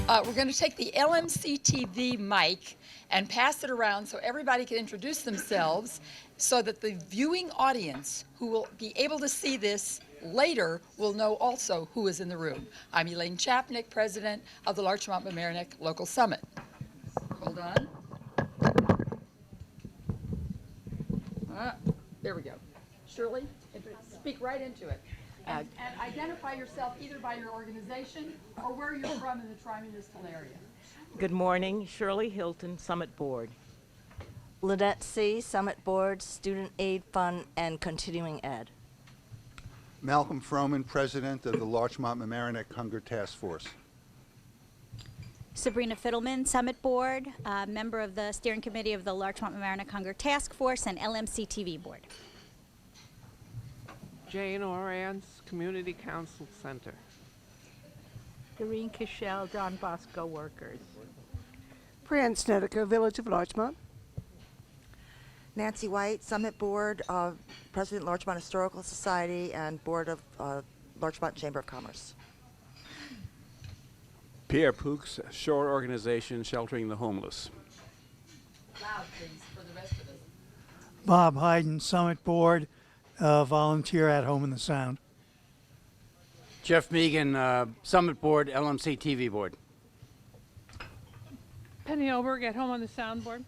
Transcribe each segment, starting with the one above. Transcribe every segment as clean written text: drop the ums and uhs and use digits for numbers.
We're going to take the LMC-TV mic and pass it around so everybody can introduce themselves so that the viewing audience who will be able to see this later will know also who is in the room. I'm Elaine Chapnick, president of the Larchmont Mamaroneck Local Summit. Hold on. There we go. Shirley, speak right into it. And identify yourself either by your organization or where you're from in the tri-municipal area. Good morning, Shirley Hilton, Summit Board. Lynette C., Summit Board, Student Aid Fund, and Continuing Ed. Malcolm Froman, president of the Larchmont Mamaroneck Hunger Task Force. Sabrina Fiddleman, Summit Board, member of the steering committee of the Larchmont Mamaroneck Hunger Task Force and LMC-TV Board. Jane Orans, Community Council Center. Doreen Kishel, John Bosco Workers. Fran Snedeker, Village of Larchmont. Nancy White, Summit Board, President Larchmont Historical Society, and Board of Larchmont Chamber of Commerce. Pierre Poux, Shore Organization Sheltering the Homeless. Loud, please, for the rest of us. Bob Hayden, Summit Board, volunteer at Home in the Sound. Jeff Megan, Summit Board, LMC-TV Board. Penny Oberg at Home on the Sound Board.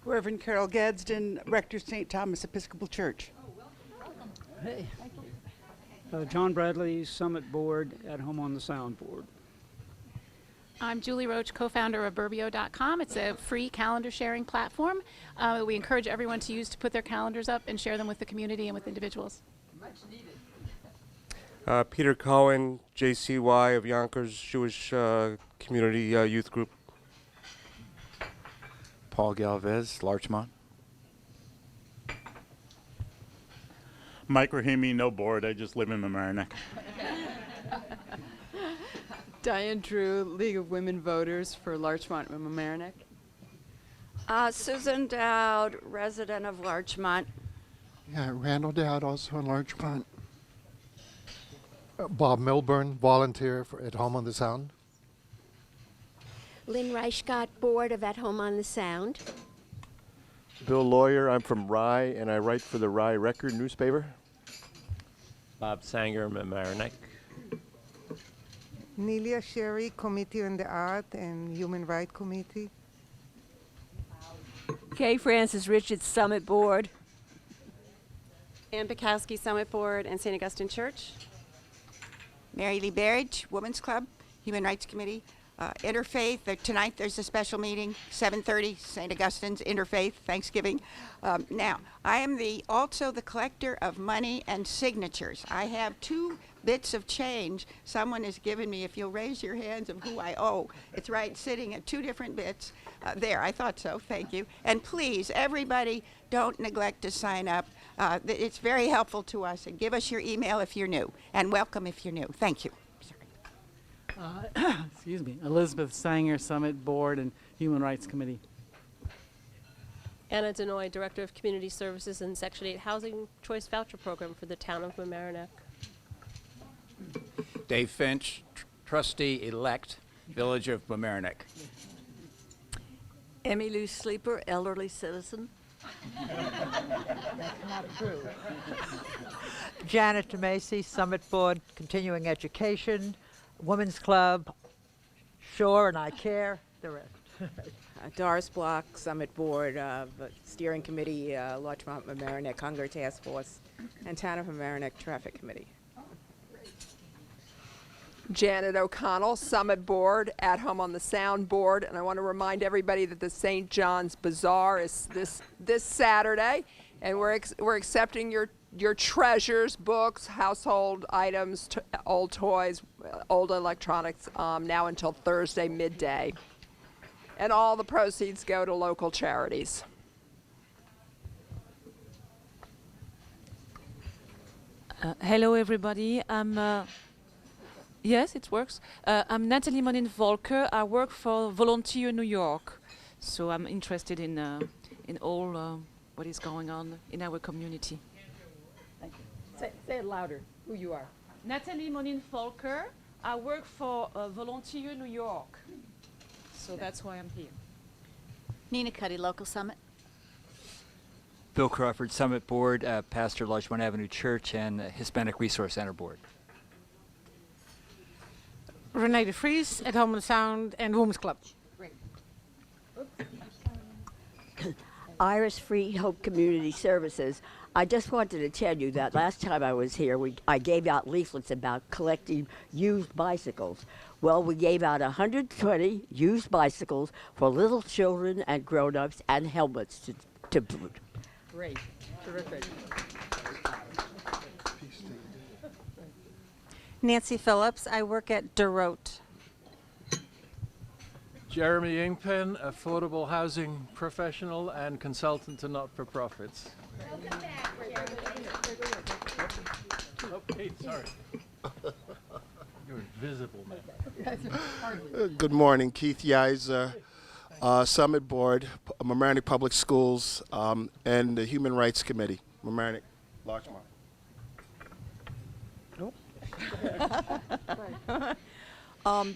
Reverend Carol Gadsden, Rector St. Thomas Episcopal Church. Welcome. Hey. John Bradley, Summit Board, at Home on the Sound Board. I'm Julie Roach, co-founder of Burbio.com. It's a free calendar sharing platform. We encourage everyone to use to put their calendars up and share them with the community and with individuals. Much needed. Peter Cohen, JCY of Yonkers Jewish Community Youth Group. Paul Galvez, Larchmont. Mike Rahimi, no board. I just live in Mamaroneck. Diane Drew, League of Women Voters for Larchmont and Mamaroneck. Susan Dowd, resident of Larchmont. Yeah, Randall Dowd, also in Larchmont. Bob Milburn, volunteer at Home on the Sound. Lynn Reichgott, board of At Home on the Sound. Bill Lawyer, I'm from Rye, and I write for the Rye Record newspaper. Bob Sanger, Mamaroneck. Nelia Sherry, Committee on the Art and Human Rights Committee. Kay Francis Richards, Summit Board. Ann Bukowski, Summit Board and St. Augustine Church. Mary Lee Berridge, Women's Club, Human Rights Committee. Interfaith, tonight there's a special meeting, 7:30, St. Augustine's Interfaith, Thanksgiving. Now, I am also the collector of money and signatures. I have 2 bits of change someone has given me. If you'll raise your hands of who I owe. It's right, sitting at 2 different bits. There, I thought so, thank you. And please, everybody, don't neglect to sign up. It's very helpful to us. And give us your email if you're new. And welcome if you're new. Thank you. Excuse me, Elizabeth Sanger, Summit Board and Human Rights Committee. Anna Denoy, Director of Community Services and Section 8 Housing Choice Voucher Program for the town of Mamaroneck. Dave Finch, Trustee-elect, Village of Mamaroneck. Emmy Lou Sleeper, elderly citizen. That's not true. Janet DeMacy, Summit Board, Continuing Education, Women's Club, Shore and I Care, the rest. Doris Block, Summit Board, Steering Committee, Larchmont Mamaroneck Hunger Task Force, and Town of Mamaroneck Traffic Committee. Janet O'Connell, Summit Board, At Home on the Sound Board, and I want to remind everybody that the St. John's Bazaar is this Saturday, and we're accepting your treasures, books, household items, old toys, old electronics, now until Thursday midday, and all the proceeds go to local charities. Hello, everybody. Yes, it works. I'm Natalie Monin-Volker. I work for Volunteer New York, so I'm interested in all what is going on in our community. Thank you. Say it louder, who you are. Natalie Monin-Volker. I work for Volunteer New York. So that's why I'm here. Nina Cuddy, Local Summit. Bill Crawford, Summit Board, pastor, Larchmont Avenue Church, and Hispanic Resource Center Board. Renee DeVries at Home and Sound and Women's Club. Great. Iris Free Hope Community Services. I just wanted to tell you that last time I was here, I gave out leaflets about collecting used bicycles. Well, we gave out 120 used bicycles for little children and grown-ups and helmets to boot. Great. Terrific. Nancy Phillips. I work at DeRote. Jeremy Ingpen, affordable housing professional and consultant to not-for-profits. Welcome back, Oh, Kate, sorry. You're invisible now. Good morning, Keith Yiser, Summit Board, Mamaroneck Public Schools, and the Human Rights Committee, Mamaroneck Larchmont.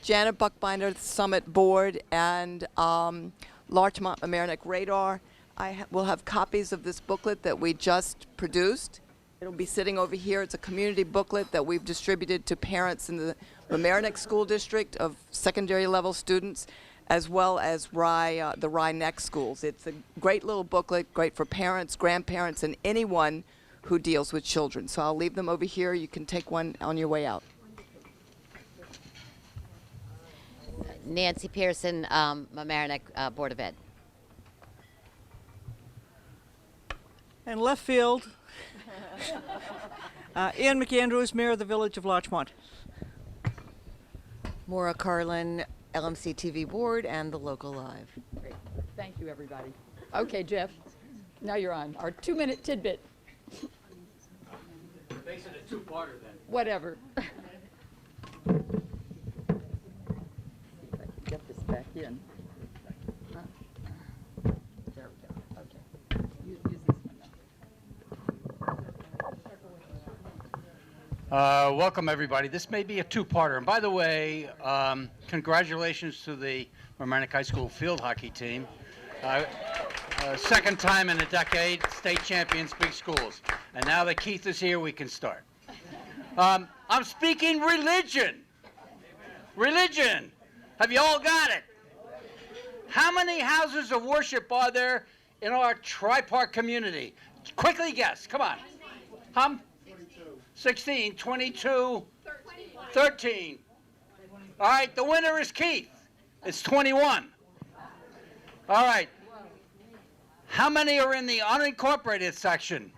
Janet Buckbinder, Summit Board, and Larchmont Mamaroneck Radar. Will have copies of this booklet that we just produced. It'll be sitting over here. It's a community booklet that we've distributed to parents in the Mamaroneck School District of secondary level students, as well as the Rye Neck schools. It's a great little booklet, great for parents, grandparents, and anyone who deals with children. So I'll leave them over here. You can take one on your way out. Nancy Pearson, Mamaroneck Board of Ed. And left field, Ian McAndrews, Mayor of the Village of Larchmont. Maura Carlin, LMC-TV Board, and the Local Live. Great. Thank you, everybody. Okay, Jeff, now you're on. Our 2-minute tidbit. Makes it a two-parter then. Whatever. Get this back in. There we go. Okay. Use this one now. Welcome, everybody. This may be a two-parter. And by the way, congratulations to the Mamaroneck High School field hockey team. Second time in a decade, state champions, big schools. And now that Keith is here, we can start. I'm speaking religion. Religion. Have you all got it? How many houses of worship are there in our tri-part community? Quickly guess. Come on. 16, 22, 13. All right, the winner is Keith. It's 21. All right. How many are in the unincorporated section?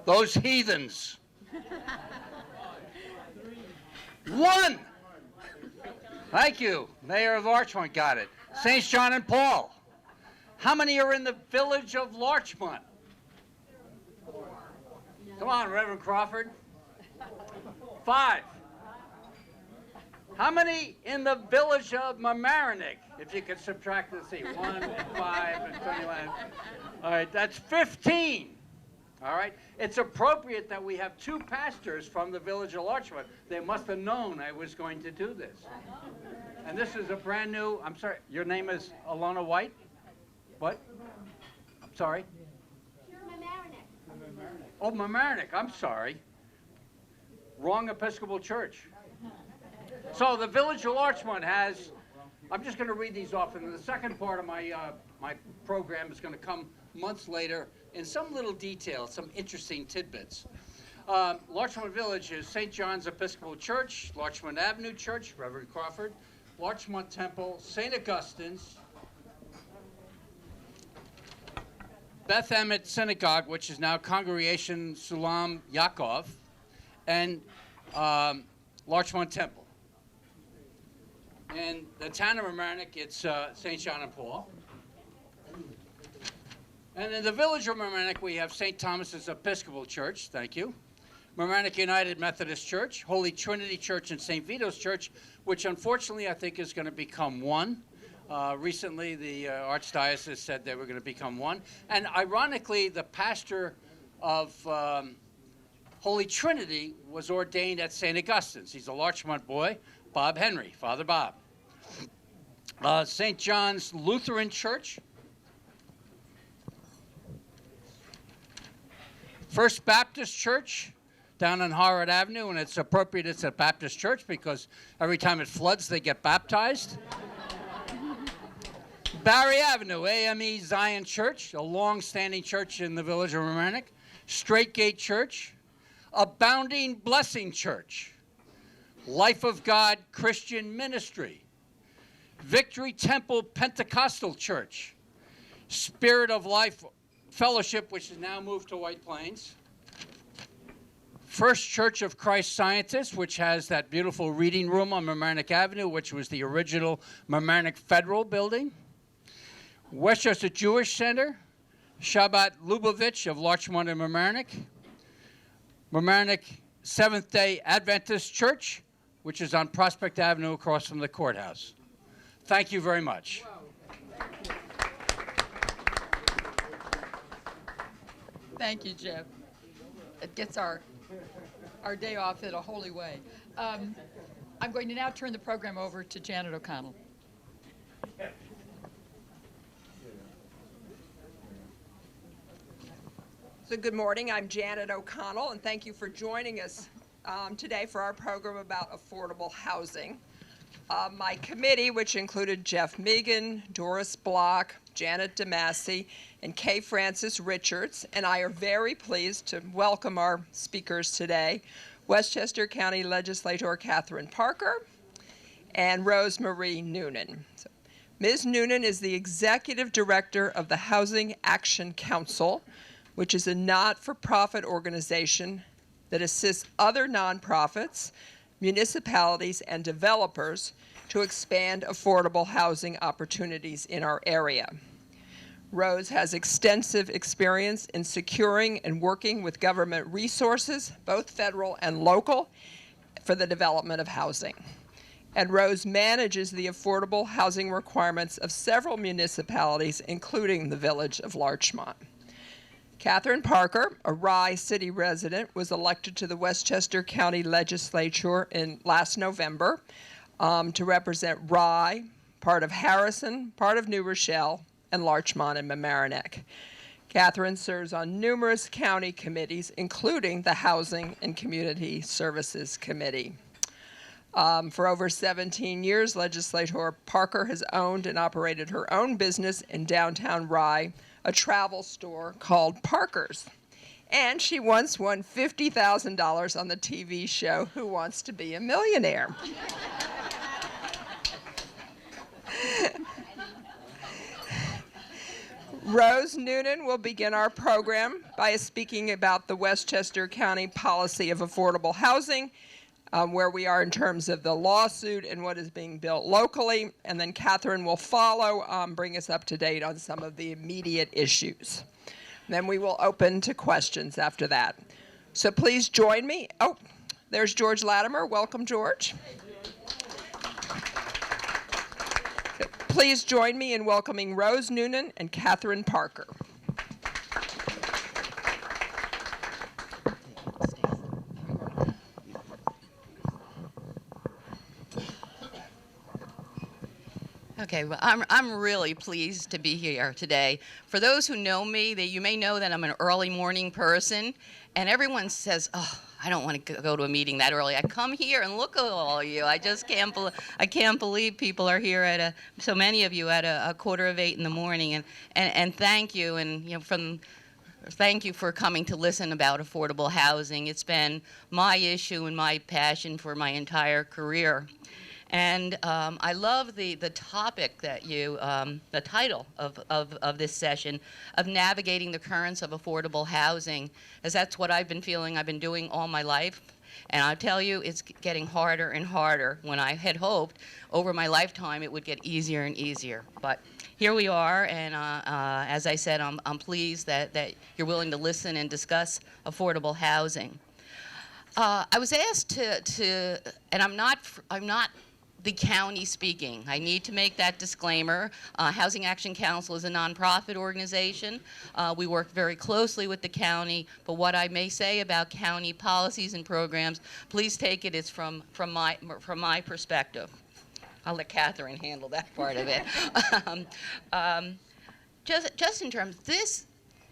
Those heathens. 1. Thank you. Mayor of Larchmont got it. St. John and Paul. How many are in the village of Larchmont? Come on, Reverend Crawford. 5. How many in the village of Mamaroneck? If you could subtract the 1 and 5 and 21. All right, that's 15. All right, it's appropriate that we have 2 pastors from the village of Larchmont. They must have known I was going to do this. And this is a brand new, I'm sorry, your name is Alana White? What? I'm sorry? Oh, Mamaroneck, I'm sorry. Wrong Episcopal Church. So the village of Larchmont has, I'm just going to read these off, and the second part of my my program is going to come months later in some little detail, some interesting tidbits. Larchmont Village is St. John's Episcopal Church, Larchmont Avenue Church, Reverend Crawford, Larchmont Temple, St. Augustine's, Beth Emmet Synagogue, which is now Congregation Sulam Yaakov, and Larchmont Temple. And the town of Mamaroneck, it's St. John and Paul. And in the village of Mamaroneck, we have St. Thomas's Episcopal Church, thank you. Mamaroneck United Methodist Church, Holy Trinity Church, and St. Vito's Church, which unfortunately I think is going to become one. Recently, the Archdiocese said they were going to become one. And ironically, the pastor of Holy Trinity was ordained at St. Augustine's. He's a Larchmont boy, Bob Henry, Father Bob. St. John's Lutheran Church. First Baptist Church down on Harvard Avenue, and it's appropriate it's a Baptist church because every time it floods, they get baptized. Barry Avenue, AME Zion Church, a long-standing church in the village of Mamaroneck. Straight Gate Church, Abounding Blessing Church, Life of God Christian Ministry, Victory Temple Pentecostal Church, Spirit of Life Fellowship, which has now moved to White Plains, First Church of Christ Scientists, which has that beautiful reading room on Mamaroneck Avenue, which was the original Mamaroneck Federal Building, Westchester Jewish Center, Shabbat Lubavitch of Larchmont and Mamaroneck, Mamaroneck Seventh-day Adventist Church, which is on Prospect Avenue across from the courthouse. Thank you very much. Thank you, Jeff. It gets our day off in a holy way. I'm going to now turn the program over to Janet O'Connell. So good morning, I'm Janet O'Connell, and thank you for joining us today for our program about affordable housing. My committee, which included Jeff Megan, Doris Block, Janet DeMasi, and Kay Francis Richards, and I are very pleased to welcome our speakers today, Westchester County Legislator Catherine Parker and Rose Marie Noonan. So, Ms. Noonan is the Executive Director of the Housing Action Council, which is a not-for-profit organization that assists other nonprofits, municipalities, and developers to expand affordable housing opportunities in our area. Rose has extensive experience in securing and working with government resources, both federal and local, for the development of housing. And Rose manages the affordable housing requirements of several municipalities, including the village of Larchmont. Catherine Parker, a Rye City resident, was elected to the Westchester County Legislature in last November to represent Rye, part of Harrison, part of New Rochelle, and Larchmont and Mamaroneck. Catherine serves on numerous county committees, including the Housing and Community Services Committee. For over 17 years, Legislator Parker has owned and operated her own business in downtown Rye, a travel store called Parker's. And she once won $50,000 on the TV show Who Wants to Be a Millionaire? Rose Noonan will begin our program by speaking about the Westchester County policy of affordable housing, where we are in terms of the lawsuit and what is being built locally, and then Catherine will follow, bring us up to date on some of the immediate issues. Then we will open to questions after that. So please join me. Oh, there's George Latimer. Welcome, George. Please join me in welcoming Rose Noonan and Catherine Parker. Okay, well, I'm really pleased to be here today. For those who know me, you may know that I'm an early morning person, and everyone says, oh, I don't want to go to a meeting that early. I come here and look at all of you. I just can't believe people are here so many of you at a 7:45 in the morning, and thank you, and thank you for coming to listen about affordable housing. It's been my issue and my passion for my entire career. And I love the topic that the title of this session, of navigating the currents of affordable housing, as that's what I've been feeling I've been doing all my life. And I tell you, it's getting harder and harder, when I had hoped over my lifetime it would get easier and easier. But here we are, and as I said, I'm pleased that you're willing to listen and discuss affordable housing. I was asked to, and I'm not the county speaking. I need to make that disclaimer. Housing Action Council is a nonprofit organization. We work very closely with the county, but what I may say about county policies and programs, please take it as from my perspective. I'll let Catherine handle that part of it. Just in terms,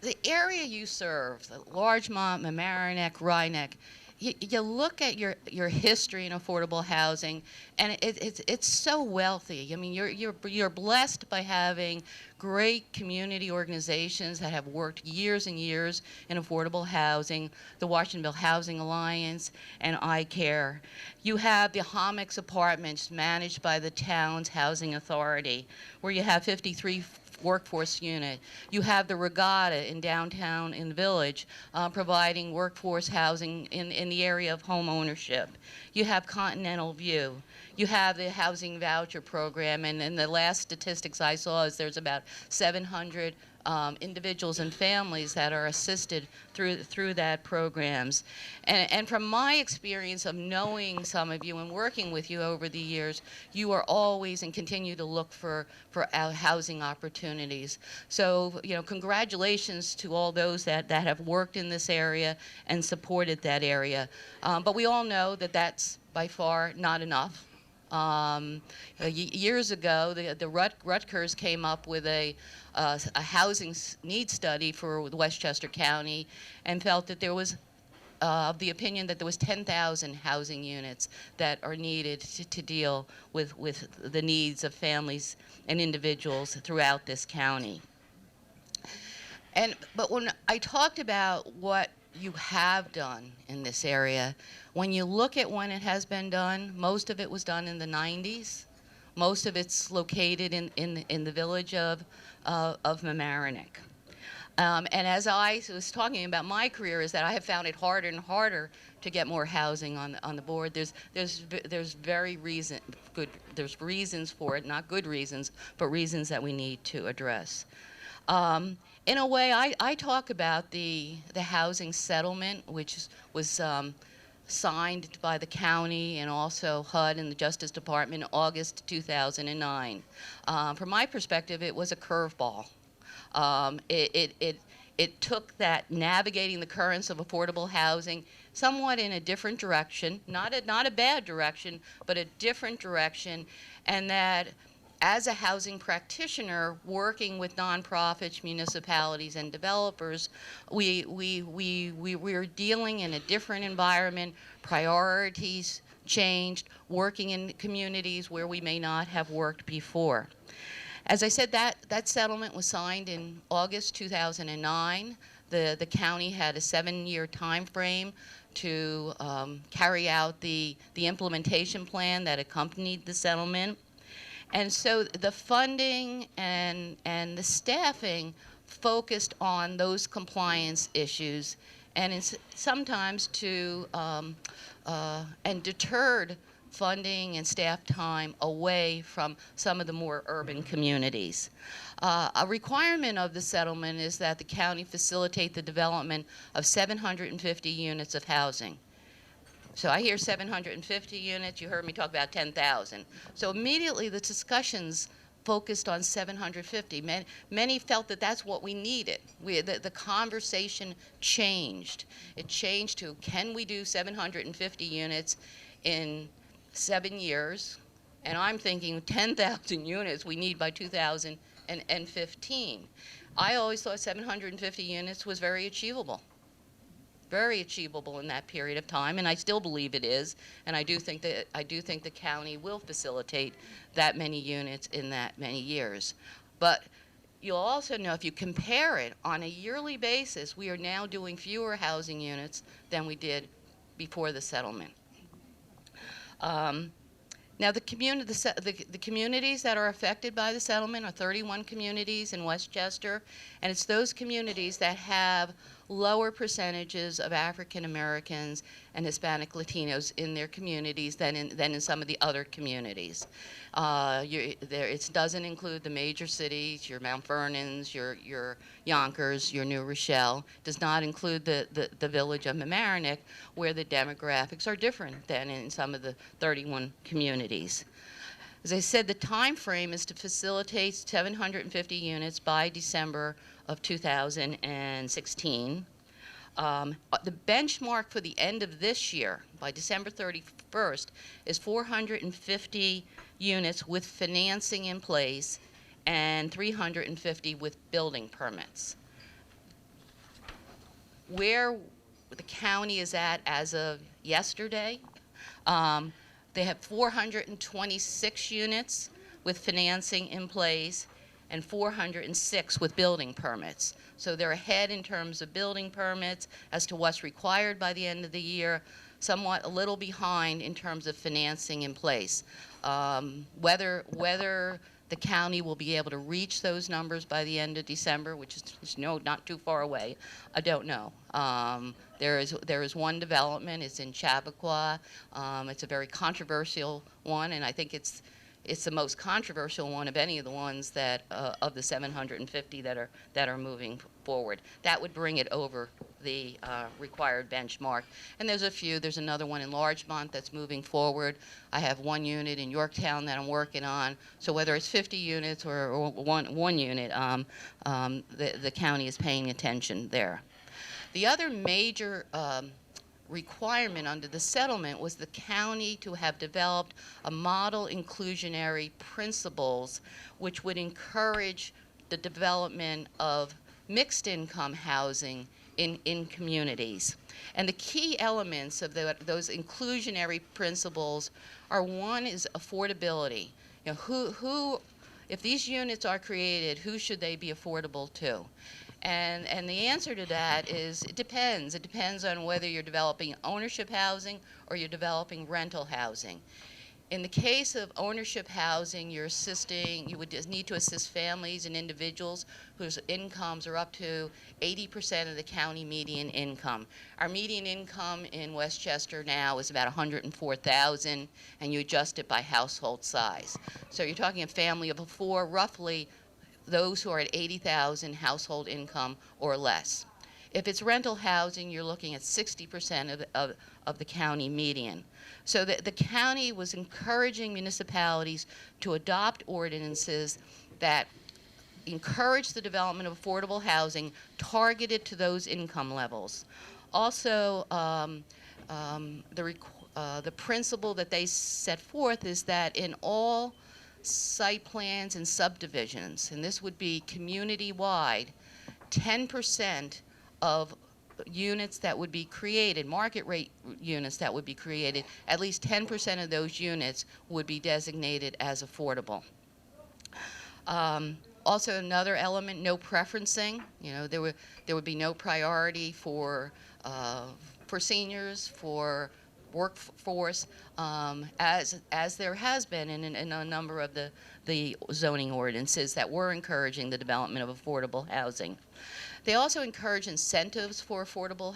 the area you serve, the Larchmont, Mamaroneck, Rhinebeck, you look at your history in affordable housing, and it's so wealthy. I mean, you're blessed by having great community organizations that have worked years and years in affordable housing, the Washingtonville Housing Alliance and iCare. You have the Homix apartments managed by the town's housing authority, where you have 53 workforce unit. You have the Regatta in downtown in the Village, providing workforce housing in the area of home ownership. You have Continental View. You have the housing voucher program, and the last statistics I saw is there's about 700 individuals and families that are assisted through that programs. And from my experience of knowing some of you and working with you over the years, you are always and continue to look for housing opportunities. So, congratulations to all those that have worked in this area and supported that area. But we all know that that's by far not enough. Years ago, the Rutgers came up with a housing needs study for Westchester County and felt that there was the opinion that there was 10,000 housing units that are needed to deal with the needs of families and individuals throughout this county. But when I talked about what you have done in this area, when you look at when it has been done, most of it was done in the 90s. Most of it's located in the village of Mamaroneck. And as I was talking about my career, is that I have found it harder and harder to get more housing on the board. There's reasons for it, not good reasons, but reasons that we need to address. In a way, I talk about the housing settlement, which was signed by the county and also HUD and the Justice Department in August 2009. From my perspective, it was a curveball. It took that navigating the currents of affordable housing somewhat in a different direction, not a bad direction, but a different direction, and that as a housing practitioner working with nonprofits, municipalities, and developers, we're dealing in a different environment, priorities changed, working in communities where we may not have worked before. As I said, that settlement was signed in August 2009. The county had a 7-year time frame to carry out the implementation plan that accompanied the settlement. And so the funding and the staffing focused on those compliance issues, and sometimes and deterred funding and staff time away from some of the more urban communities. A requirement of the settlement is that the county facilitate the development of 750 units of housing. So I hear 750 units, you heard me talk about 10,000. So immediately the discussions focused on 750. Many felt that that's what we needed. The conversation changed. It changed to, can we do 750 units in 7 years? And I'm thinking 10,000 units we need by 2015. I always thought 750 units was very achievable in that period of time, and I still believe it is. And I do think the county will facilitate that many units in that many years. But you'll also know, if you compare it on a yearly basis, we are now doing fewer housing units than we did before the settlement. Now, the communities that are affected by the settlement are 31 communities in Westchester, and it's those communities that have lower percentages of African Americans and Hispanic Latinos in their communities than in some of the other communities. It doesn't include the major cities, your Mount Vernons, your Yonkers, your New Rochelle. It does not include the village of Mamaroneck, where the demographics are different than in some of the 31 communities. As I said, the time frame is to facilitate 750 units by December of 2016. The benchmark for the end of this year, by December 31st, is 450 units with financing in place and 350 with building permits. Where the county is at as of yesterday, they have 426 units with financing in place and 406 with building permits. So they're ahead in terms of building permits as to what's required by the end of the year, somewhat a little behind in terms of financing in place. Whether the county will be able to reach those numbers by the end of December, which is not too far away, I don't know. There is one development. It's in Chappaqua. It's a very controversial one, and I think it's the most controversial one of any of the ones that of the 750 that are moving forward. That would bring it over the required benchmark. And there's a few. There's another one in Larchmont that's moving forward. I have one unit in Yorktown that I'm working on. So whether it's 50 units or one unit, the county is paying attention there. The other major requirement under the settlement was the county to have developed a model inclusionary principles which would encourage the development of mixed income housing in communities. And the key elements of those inclusionary principles are, one is affordability. You know, if these units are created, who should they be affordable to? And the answer to that is it depends. It depends on whether you're developing ownership housing or you're developing rental housing. In the case of ownership housing, you would just need to assist families and individuals whose incomes are up to 80% of the county median income. Our median income in Westchester now is about $104,000, and you adjust it by household size. So you're talking a family of 4, roughly those who are at 80,000 household income or less. If it's rental housing, you're looking at 60% of the county median. So the county was encouraging municipalities to adopt ordinances that encourage the development of affordable housing targeted to those income levels. Also, the principle that they set forth is that in all site plans and subdivisions, and this would be community-wide, 10% of units that would be created, market rate units that would be created, at least 10% of those units would be designated as affordable. Also, another element, no preferencing. You know, there would be no priority for seniors, for workforce, as there has been in a number of the zoning ordinances that were encouraging the development of affordable housing. They also encourage incentives for affordable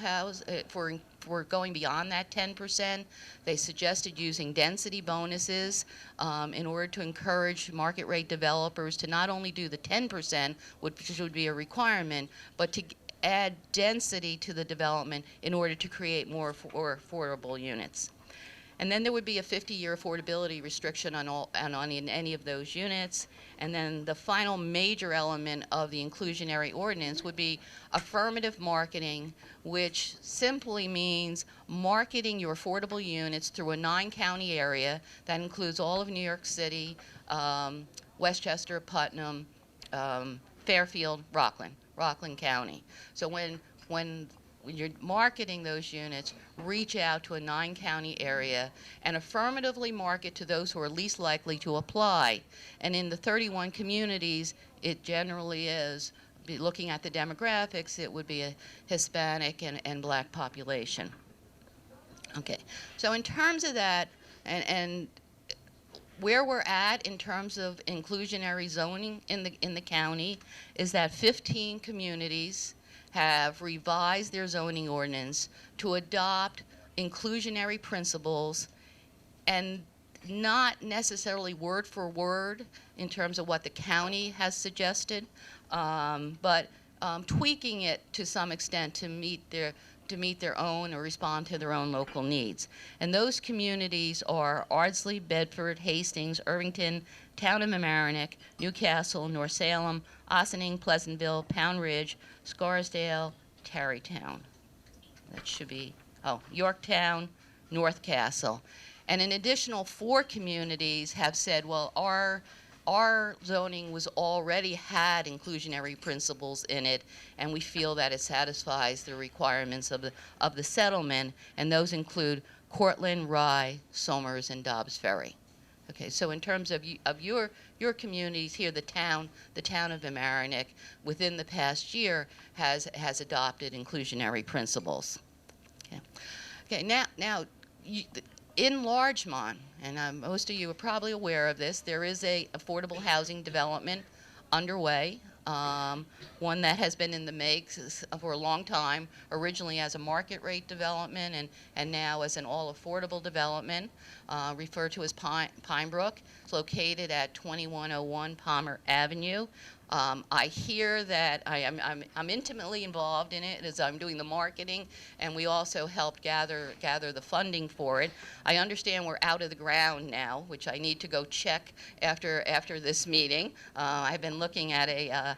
for going beyond that 10%. They suggested using density bonuses in order to encourage market rate developers to not only do the 10%, which would be a requirement, but to add density to the development in order to create more affordable units. And then there would be a 50-year affordability restriction on any of those units. And then the final major element of the inclusionary ordinance would be affirmative marketing, which simply means marketing your affordable units through a 9-county area that includes all of New York City, Westchester, Putnam, Fairfield, Rockland County. So when you're marketing those units, reach out to a 9-county area and affirmatively market to those who are least likely to apply. And in the 31 communities, it generally is, looking at the demographics, it would be a Hispanic and Black population. Okay, so in terms of that, and where we're at in terms of inclusionary zoning in the county is that 15 communities have revised their zoning ordinance to adopt inclusionary principles, and not necessarily word for word in terms of what the county has suggested, but tweaking it to some extent to meet to meet their own or respond to their own local needs. And those communities are Ardsley, Bedford, Hastings, Irvington, Town of Mamaroneck, Newcastle, North Salem, Ossining, Pleasantville, Pound Ridge, Scarsdale, Tarrytown. That should be, Yorktown, North Castle. And an additional 4 communities have said, well, our zoning was already had inclusionary principles in it, and we feel that it satisfies the requirements of the settlement, and those include Cortland, Rye, Somers, and Dobbs Ferry. Okay, so in terms of your communities here, the town of Mamaroneck, within the past year has adopted inclusionary principles. Okay, now in Larchmont, and most of you are probably aware of this, there is a affordable housing development underway, one that has been in the makes for a long time, originally as a market rate development and now as an all affordable development, referred to as Pinebrook. It's located at 2101 Palmer Avenue. I hear that I'm intimately involved in it as I'm doing the marketing, and we also helped gather the funding for it. I understand we're out of the ground now, which I need to go check after this meeting. I've been looking at a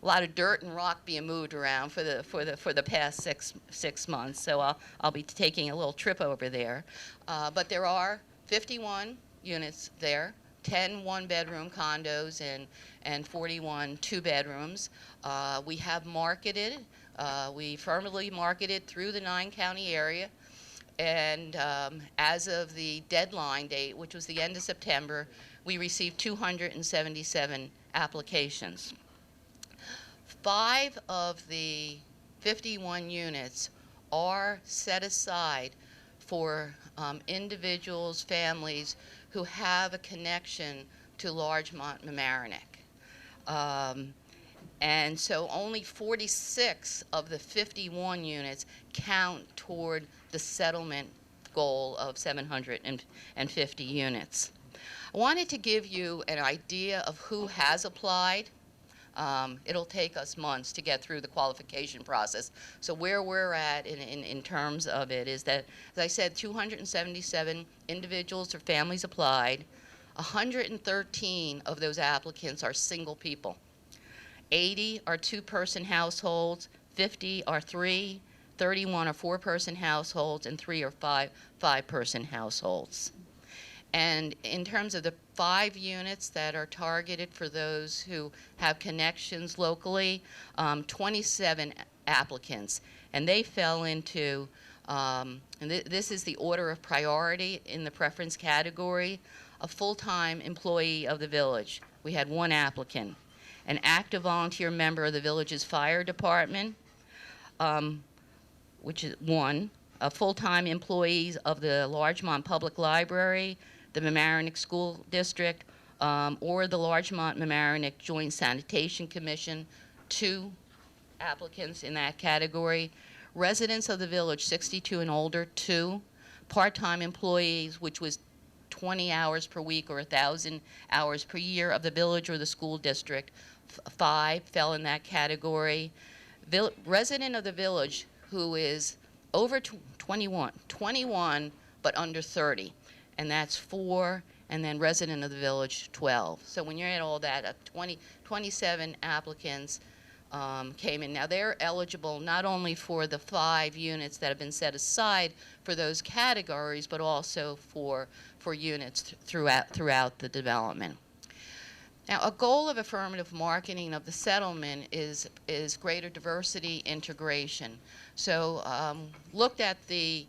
lot of dirt and rock being moved around for the past six months, so I'll be taking a little trip over there. But there are 51 units there. 10 one-bedroom condos and 41 two-bedrooms. We have marketed, we firmly marketed through the 9-county area, and as of the deadline date, which was the end of September, we received 277 applications. 5 of the 51 units are set aside for individuals, families who have a connection to Larchmont, Mamaroneck. And so only 46 of the 51 units count toward the settlement goal of 750 units. I wanted to give you an idea of who has applied. It'll take us months to get through the qualification process. So where we're at in terms of it is that, as I said, 277 individuals or families applied. 113 of those applicants are single people. 80 are 2-person households, 50 are 3, 31 are 4-person households, and 3 are 5-person households. And in terms of the 5 units that are targeted for those who have connections locally, 27 applicants. And they fell into, and this is the order of priority in the preference category, a full-time employee of the village. We had 1 applicant. An active volunteer member of the village's fire department, which is 1. A full-time employee of the Larchmont Public Library, the Mamaroneck School District, or the Larchmont-Mamaroneck Joint Sanitation Commission, 2 applicants in that category. Residents of the village, 62 and older, 2. Part-time employees, which was 20 hours per week or 1,000 hours per year of the village or the school district, 5 fell in that category. Resident of the village who is over 21 but under 30. And that's 4, and then resident of the village, 12. So when you add all that, 27 applicants came in. Now they're eligible not only for the 5 units that have been set aside for those categories, but also for units throughout the development. Now, a goal of affirmative marketing of the settlement is greater diversity integration. So looked at the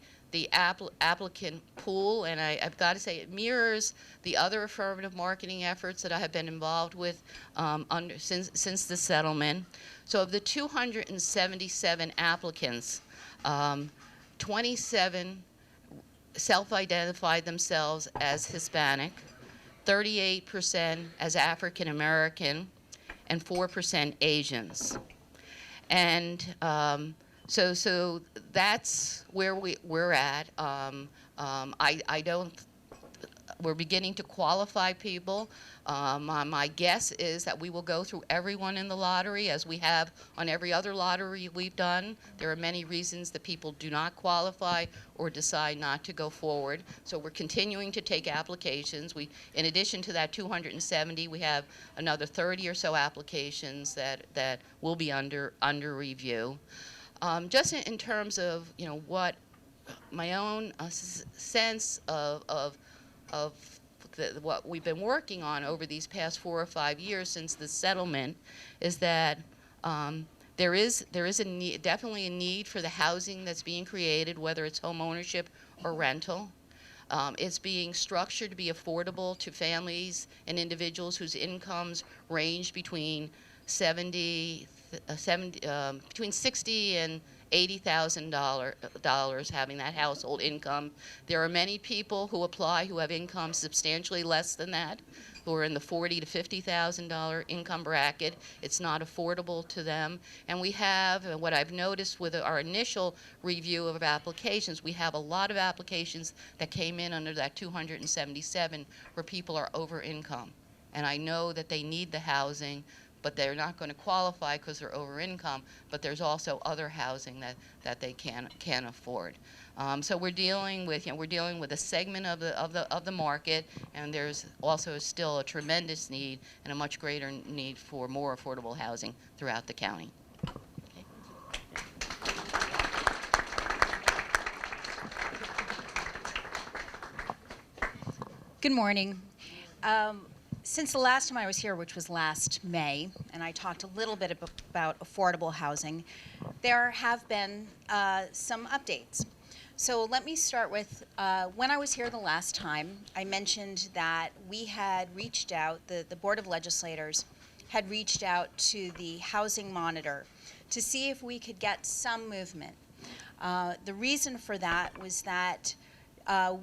applicant pool, and I've got to say it mirrors the other affirmative marketing efforts that I have been involved with since the settlement. So of the 277 applicants, 27 self-identified themselves as Hispanic, 38% as African American, and 4% Asians. And so that's where we're at. we're beginning to qualify people. My guess is that we will go through everyone in the lottery as we have on every other lottery we've done. There are many reasons that people do not qualify or decide not to go forward. So we're continuing to take applications. In addition to that 270, we have another 30 or so applications that will be under review. Just in terms of what my own sense of what we've been working on over these past 4 or 5 years since the settlement is that there is definitely a need for the housing that's being created, whether it's home ownership or rental. It's being structured to be affordable to families and individuals whose incomes range between between $60,000 and $80,000 having that household income. There are many people who apply who have incomes substantially less than that, who are in the $40,000 to $50,000 income bracket. It's not affordable to them. And we have, what I've noticed with our initial review of applications, we have a lot of applications that came in under that 277 where people are over income. And I know that they need the housing, but they're not going to qualify because they're over income, but there's also other housing that they can afford. So we're dealing with a segment of the market, and there's also still a tremendous need and a much greater need for more affordable housing throughout the county. Good morning. Since the last time I was here, which was last May, and I talked a little bit about affordable housing, there have been some updates. So let me start with, when I was here the last time, I mentioned that we had reached out, the Board of Legislators had reached out to the Housing Monitor to see if we could get some movement. The reason for that was that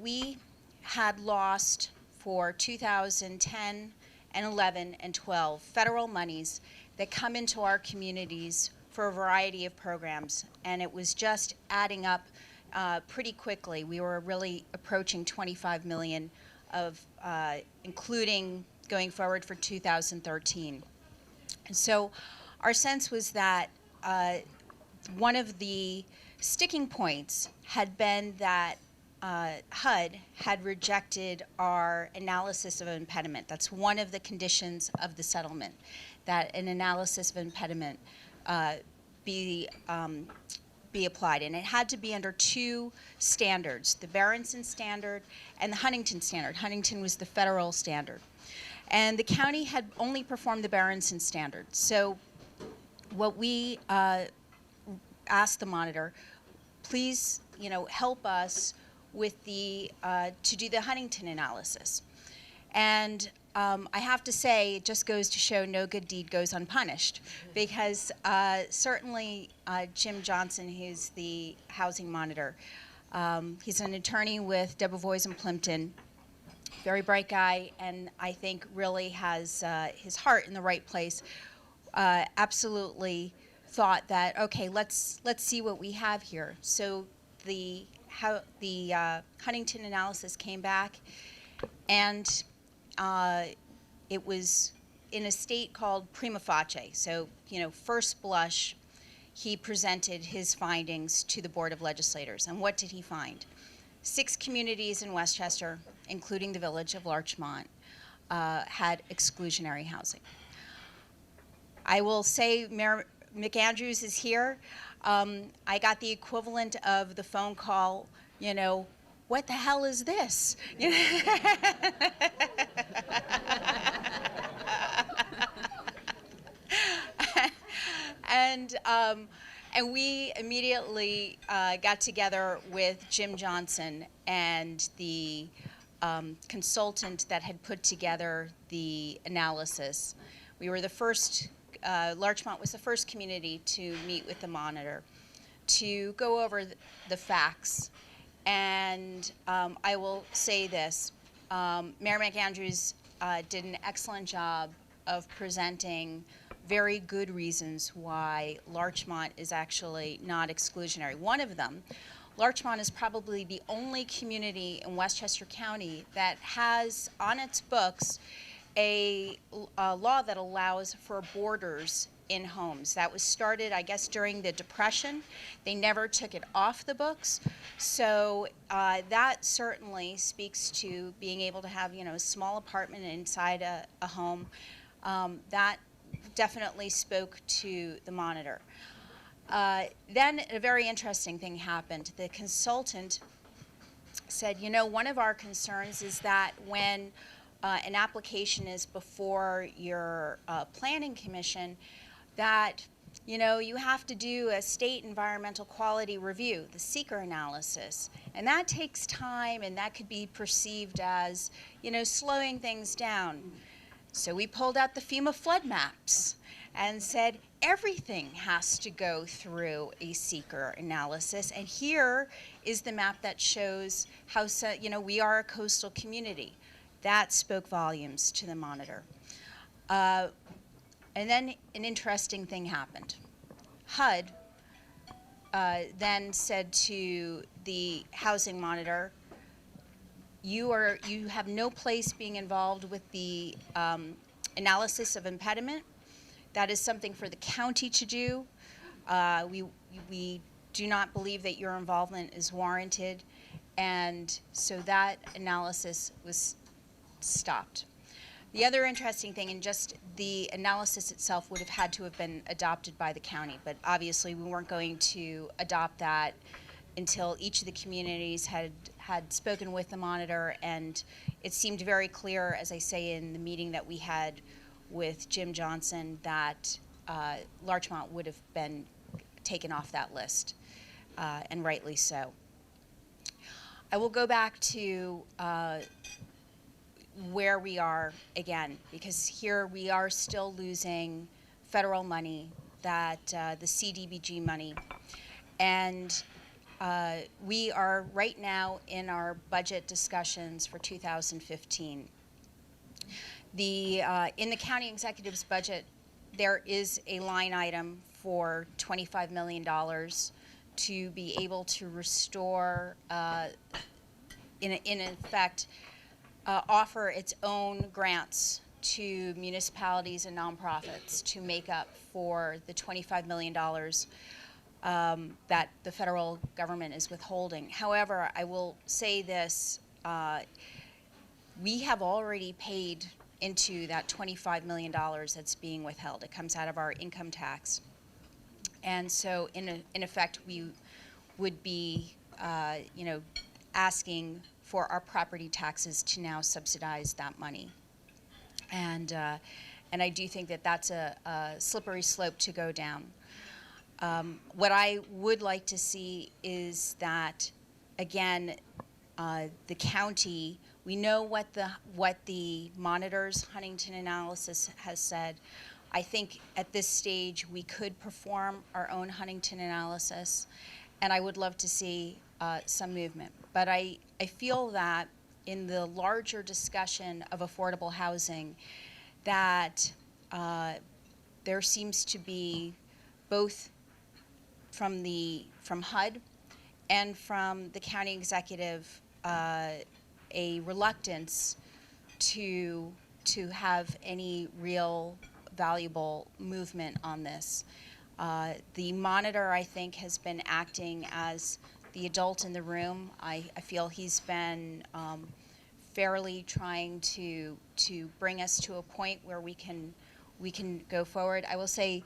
we had lost for 2010 and 11 and 12 federal monies that come into our communities for a variety of programs, and it was just adding up pretty quickly. We were really approaching 25 million of including going forward for 2013. And so our sense was that one of the sticking points had been that HUD had rejected our analysis of impediment. That's one of the conditions of the settlement, that an analysis of impediment be applied. And it had to be under two standards, the Berenson standard and the Huntington standard. Huntington was the federal standard. And the county had only performed the Berenson standard. So what we asked the monitor, please, help us with the to do the Huntington analysis. And I have to say, it just goes to show no good deed goes unpunished, because certainly Jim Johnson, who's the housing monitor, he's an attorney with Debevoise and Plimpton, very bright guy, and I think really has his heart in the right place. Absolutely thought that, okay, let's see what we have here. So the Huntington analysis came back, and it was in a state called prima facie. So, first blush, he presented his findings to the Board of Legislators. And what did he find? 6 communities in Westchester, including the village of Larchmont, had exclusionary housing. I will say Mayor McAndrews is here. I got the equivalent of the phone call, what the hell is this? And we immediately got together with Jim Johnson and the consultant that had put together the analysis. We were the first, Larchmont was the first community to meet with the monitor to go over the facts. And I will say this, Mayor McAndrews did an excellent job of presenting very good reasons why Larchmont is actually not exclusionary. One of them Larchmont is probably the only community in Westchester County that has on its books a law that allows for boarders in homes. That was started, I guess, during the Depression. They never took it off the books. So that certainly speaks to being able to have, a small apartment inside a home. That definitely spoke to the monitor. Then a very interesting thing happened. The consultant said, one of our concerns is that when an application is before your planning commission, that you have to do a state environmental quality review, the seeker analysis, and that takes time, and that could be perceived as slowing things down. So we pulled out the FEMA flood maps and said everything has to go through a seeker analysis, and here is the map that shows how we are a coastal community. That spoke volumes to the monitor. And then an interesting thing happened. HUD then said to the housing monitor, you have no place being involved with the analysis of impediment. That is something for the county to do. We do not believe that your involvement is warranted, and so that analysis was stopped. The other interesting thing, and just the analysis itself would have had to have been adopted by the county, but obviously we weren't going to adopt that until each of the communities had spoken with the monitor, and it seemed very clear, as I say, in the meeting that we had with Jim Johnson, that Larchmont would have been taken off that list, and rightly so. I will go back to where we are again, because here we are still losing federal money, that the CDBG money, and we are right now in our budget discussions for 2015. In the county executive's budget, there is a line item for $25 million to be able to restore, in effect, offer its own grants to municipalities and nonprofits to make up for the $25 million that the federal government is withholding. However, I will say this, we have already paid into that $25 million that's being withheld. It comes out of our income tax. And so in effect, we would be asking for our property taxes to now subsidize that money. And I do think that that's a slippery slope to go down. What I would like to see is that, again, the county, we know what the monitor's Huntington analysis has said. I think at this stage we could perform our own Huntington analysis, and I would love to see some movement. But I feel that in the larger discussion of affordable housing, that there seems to be, both from HUD and from the county executive, a reluctance to have any real valuable movement on this. The monitor, I think, has been acting as the adult in the room. I feel he's been fairly trying to bring us to a point where we can go forward. I will say,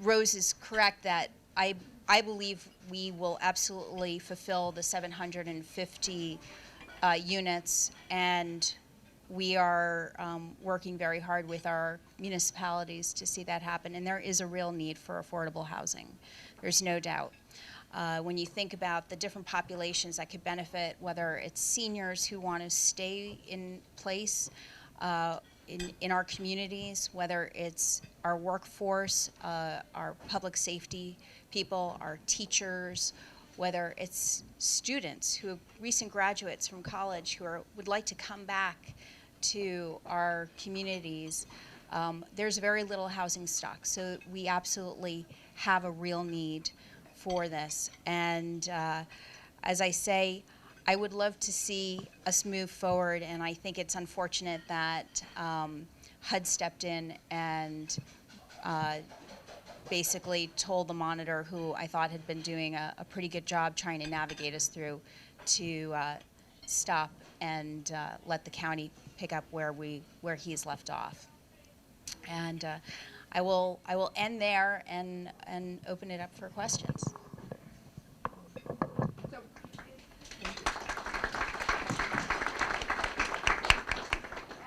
Rose is correct that I believe we will absolutely fulfill the 750 units, and we are working very hard with our municipalities to see that happen. And there is a real need for affordable housing. There's no doubt. When you think about the different populations that could benefit, whether it's seniors who want to stay in place in our communities, whether it's our workforce, our public safety people, our teachers, whether it's students who are recent graduates from college who would like to come back to our communities, there's very little housing stock. So we absolutely have a real need for this. And as I say, I would love to see us move forward, and I think it's unfortunate that HUD stepped in and basically told the monitor, who I thought had been doing a pretty good job trying to navigate us through, to stop and let the county pick up where he's left off. And I will end there and open it up for questions.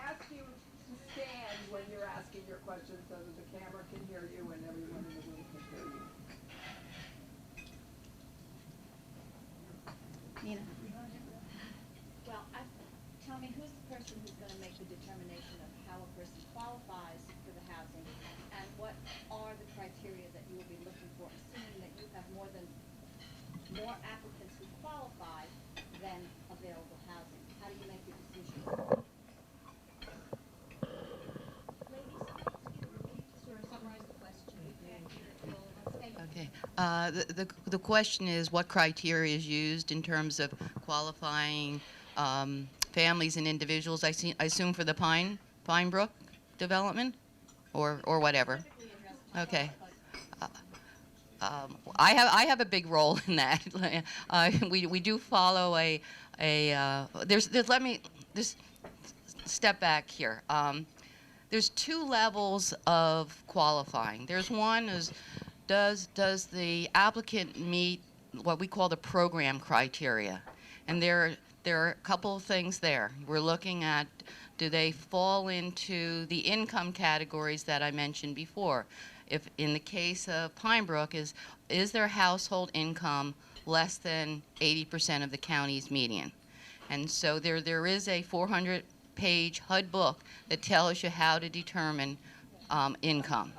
Ask you to stand when you're asking your question so that the camera can hear you and everyone in the room can hear you. Nina. Well, tell me, who's the person who's going to make the determination of how a person qualifies for the housing, and what are the criteria that you will be looking for, assuming that you have more applicants who qualify than available housing? How do you make your decision? Okay. The question is what criteria is used in terms of qualifying families and individuals. I assume for the Pinebrook development, or whatever. Okay. I have a big role in that. We do follow let me just step back here. There's two levels of qualifying. There's one is, does the applicant meet what we call the program criteria? And there are a couple of things there. We're looking at, do they fall into the income categories that I mentioned before? If in the case of Pinebrook, is their household income less than 80% of the county's median? And so there is a 400-page HUD book that tells you how to determine income.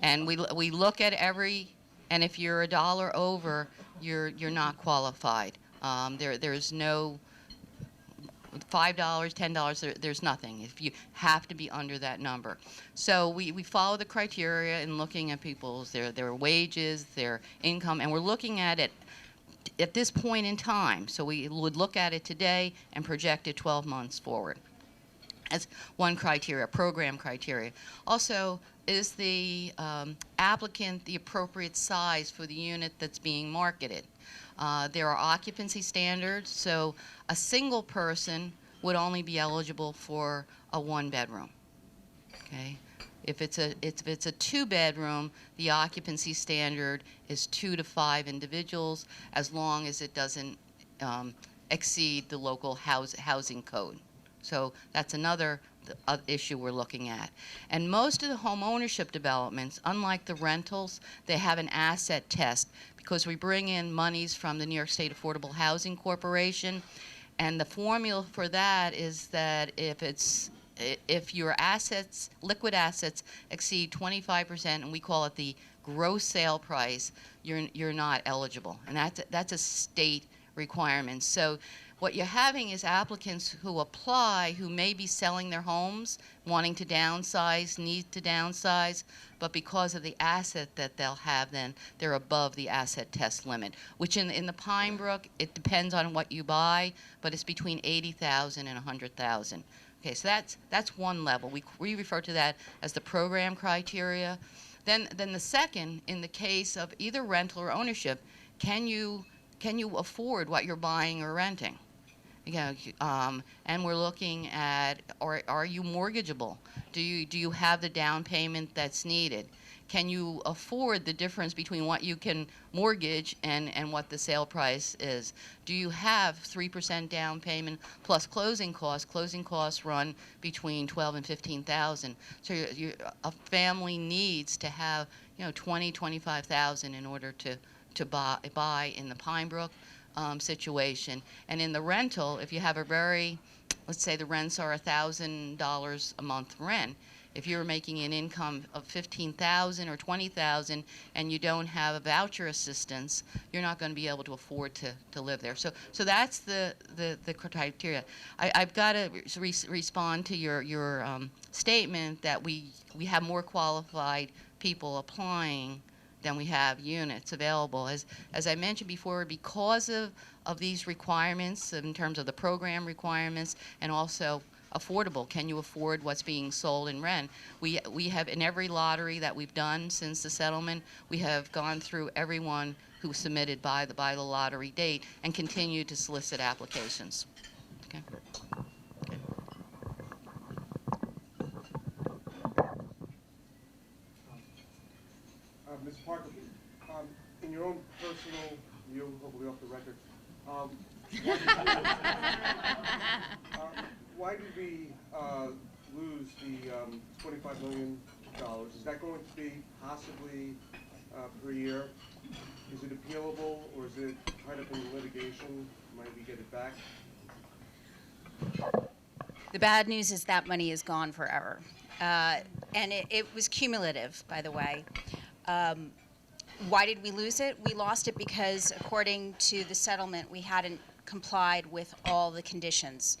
And we look at and if you're $1 over, you're not qualified. There's no $5, $10, there's nothing. If you have to be under that number. So we follow the criteria in looking at people's, their wages, their income, and we're looking at it at this point in time. So we would look at it today and project it 12 months forward. That's one criteria, program criteria. Also, is the applicant the appropriate size for the unit that's being marketed? There are occupancy standards, so a single person would only be eligible for a 1-bedroom. Okay, if it's a 2-bedroom, the occupancy standard is 2 to 5 individuals, as long as it doesn't exceed the local housing code. So that's another issue we're looking at. And most of the home ownership developments, unlike the rentals, they have an asset test, because we bring in monies from the New York State Affordable Housing Corporation, and the formula for that is that if your assets, liquid assets, exceed 25%, and we call it the gross sale price, you're not eligible, and that's a state requirement. So what you're having is applicants who apply who may be selling their homes, wanting to downsize, need to downsize, but because of the asset that they'll have, then they're above the asset test limit, which in the Pinebrook, it depends on what you buy, but it's between $80,000 and $100,000. Okay, so that's one level. We refer to that as the program criteria. Then the second, in the case of either rental or ownership, can you afford what you're buying or renting? And we're looking at, are you mortgageable? Do you have the down payment that's needed? Can you afford the difference between what you can mortgage and what the sale price is? Do you have 3% down payment plus closing costs? Closing costs run between $12,000 and $15,000. So a family needs to have $20,000, $25,000 in order to buy in the Pinebrook situation. And in the rental, if you have let's say the rents are $1,000 a month rent, if you're making an income of $15,000 or $20,000 and you don't have a voucher assistance, you're not going to be able to afford to live there. So that's the criteria. I've got to respond to your statement that we have more qualified people applying than we have units available. As I mentioned before, because of these requirements in terms of the program requirements and also affordable, can you afford what's being sold in rent? We have, in every lottery that we've done since the settlement, we have gone through everyone who submitted by the lottery date and continue to solicit applications. Okay. Ms. Parker, in your own personal view, hopefully off the record, why did we lose the $25 million? Is that going to be possibly per year? Is it appealable, or is it tied up in litigation? Might we get it back? The bad news is that money is gone forever. And it was cumulative, by the way. Why did we lose it? We lost it because, according to the settlement, we hadn't complied with all the conditions.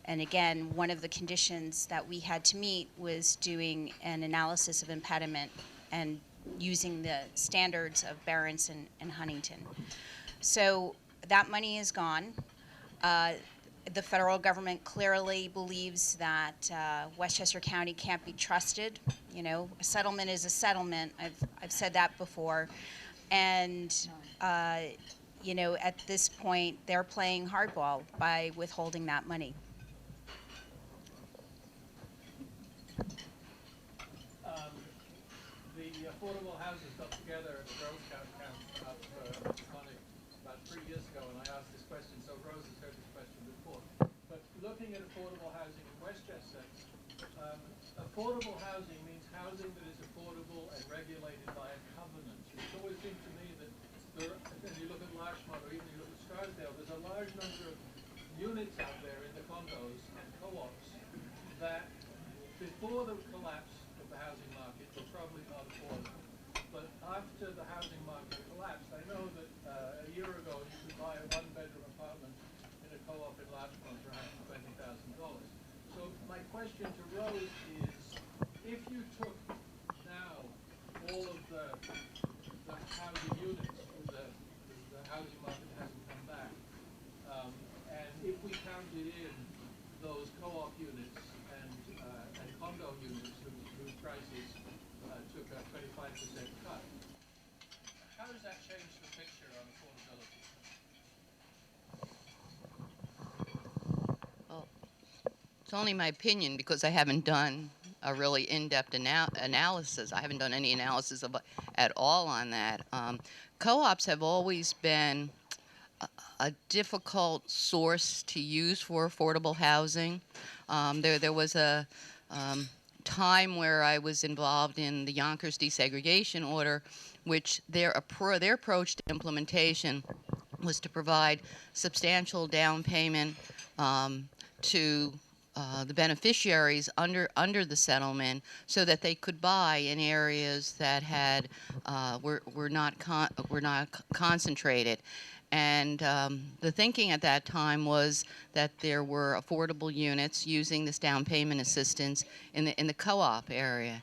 And again, one of the conditions that we had to meet was doing an analysis of impediment and using the standards of Barron's and Huntington. So that money is gone. The federal government clearly believes that Westchester County can't be trusted. You know, a settlement is a settlement. I've said that before. And, you know, at this point, they're playing hardball by withholding that money. The affordable houses got together at the Grove Count up about 3 years ago, and I asked this question, so Rose has heard this question before. But looking at affordable housing in Westchester, affordable housing means housing that is affordable and regulated by a covenant. It's always seemed to me that if you look at Larchmont or even you look at Scarsdale, there's a large number of units out there in the condos and co-ops that before the collapse of the housing market were probably not affordable. But after the housing market collapsed, I know that a year ago you could buy a one-bedroom apartment in a co-op in Larchmont for $120,000. So my question to Rose is, if you took now all of the housing units, the housing market hasn't come back, and if we counted in those co-op units and condo units whose prices took a 25% cut, how does that change the picture on affordability? Well, it's only my opinion because I haven't done a really in-depth analysis. I haven't done any analysis at all on that. Co-ops have always been a difficult source to use for affordable housing. There was a time where I was involved in the Yonkers desegregation order, which their approach to implementation was to provide substantial down payment to the beneficiaries under the settlement, so that they could buy in areas that had were not concentrated. And the thinking at that time was that there were affordable units using this down payment assistance in the co-op area.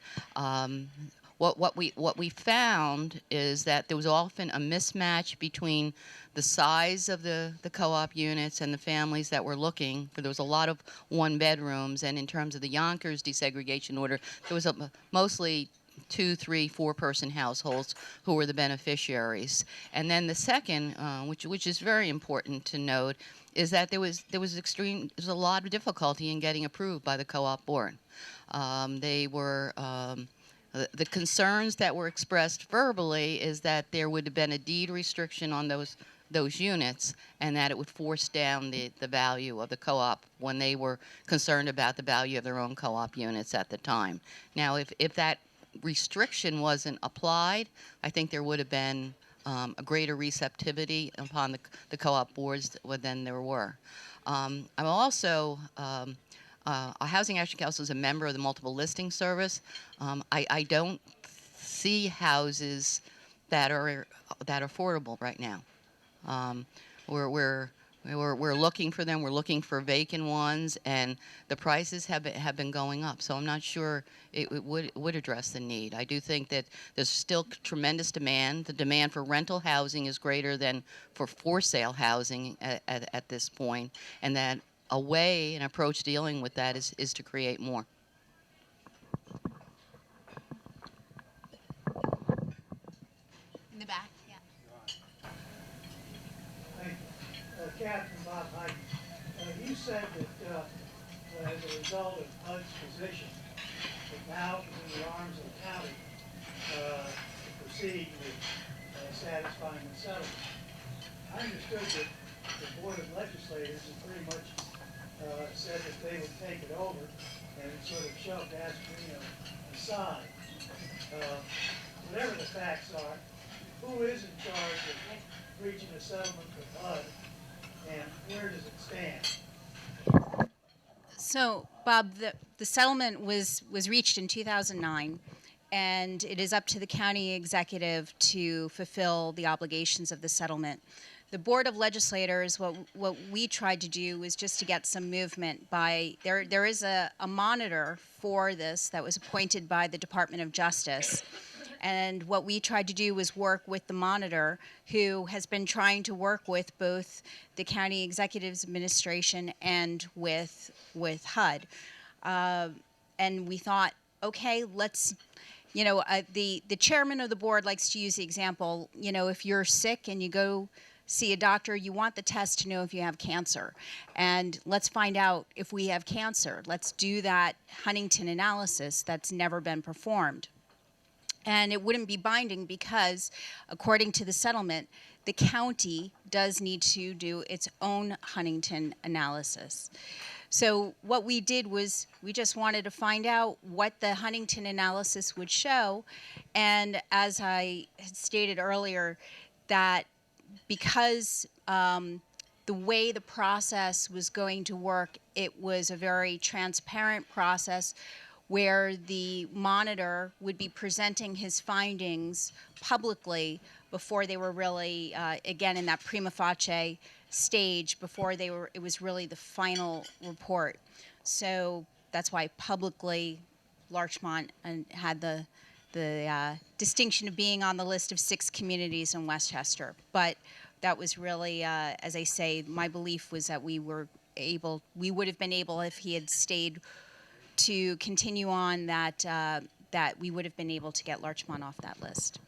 What we found is that there was often a mismatch between the size of the co-op units and the families that were looking for. There was a lot of one bedrooms, and in terms of the Yonkers desegregation order, there was mostly 2, 3, 4 person households who were the beneficiaries. And then the second, which is very important to note, is that there was a lot of difficulty in getting approved by the co-op board. They were the concerns that were expressed verbally is that there would have been a deed restriction on those units, and that it would force down the value of the co-op when they were concerned about the value of their own co-op units at the time. Now, if that restriction wasn't applied, I think there would have been a greater receptivity upon the co-op boards than there were. I'm also a Housing Action Council is a member of the Multiple Listing Service. I don't see houses that are affordable right now. We're We're looking for them. We're looking for vacant ones, and the prices have been going up. So I'm not sure it would address the need. I do think that there's still tremendous demand. The demand for rental housing is greater than for sale housing at this point, and that an approach dealing with that is to create more. In the back, yeah. Thank you. Captain Bob Hyden, you said that as a result of HUD's position, that now it's in the arms of the county to proceed with satisfying the settlement. I understood that the Board of Legislators had pretty much said that they would take it over and sort of shoved Asperino aside. Whatever the facts are, who is in charge of reaching a settlement with HUD, and where does it stand? So, Bob, the settlement was reached in 2009, and it is up to the county executive to fulfill the obligations of the settlement. The Board of Legislators, what we tried to do was just to get some movement by, there is a monitor for this that was appointed by the Department of Justice. And what we tried to do was work with the monitor, who has been trying to work with both the county executive's administration and with HUD. And we thought, okay, let's, the chairman of the board likes to use the example, if you're sick and you go see a doctor, you want the test to know if you have cancer. And let's find out if we have cancer. Let's do that Huntington analysis that's never been performed. And it wouldn't be binding because, according to the settlement, the county does need to do its own Huntington analysis. So what we did was we just wanted to find out what the Huntington analysis would show. And as I had stated earlier, that because the way the process was going to work, it was a very transparent process where the monitor would be presenting his findings publicly before they were really, again, in that prima facie stage, before it was really the final report. So that's why publicly Larchmont had the distinction of being on the list of 6 communities in Westchester. But that was really, as I say, my belief was that we would have been able, if he had stayed to continue on, that we would have been able to get Larchmont off that list.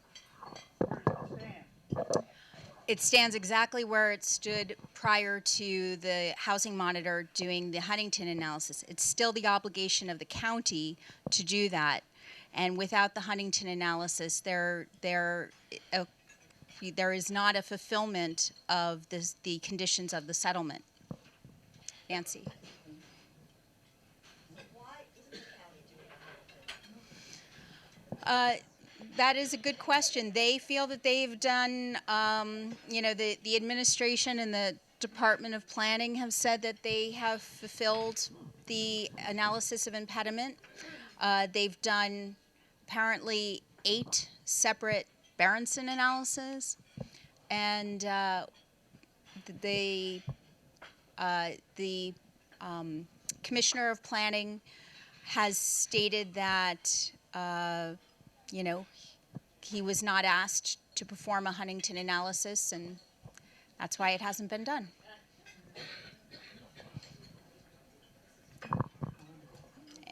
It stands exactly where it stood prior to the housing monitor doing the Huntington analysis. It's still the obligation of the county to do that, and without the Huntington analysis, there is not a fulfillment of the conditions of the settlement. Nancy. That is a good question. They feel that they've done, the administration and the Department of Planning have said that they have fulfilled the analysis of impediment. They've done apparently 8 separate Berenson analyses, and the Commissioner of Planning has stated that he was not asked to perform a Huntington analysis, and that's why it hasn't been done.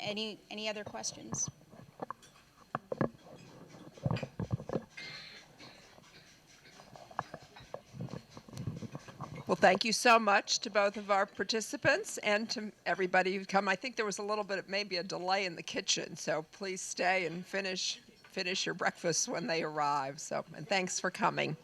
Any other questions? Well, thank you so much to both of our participants and to everybody who'd come. I think there was a little bit of maybe a delay in the kitchen, so please stay and finish your breakfast when they arrive. And thanks for coming.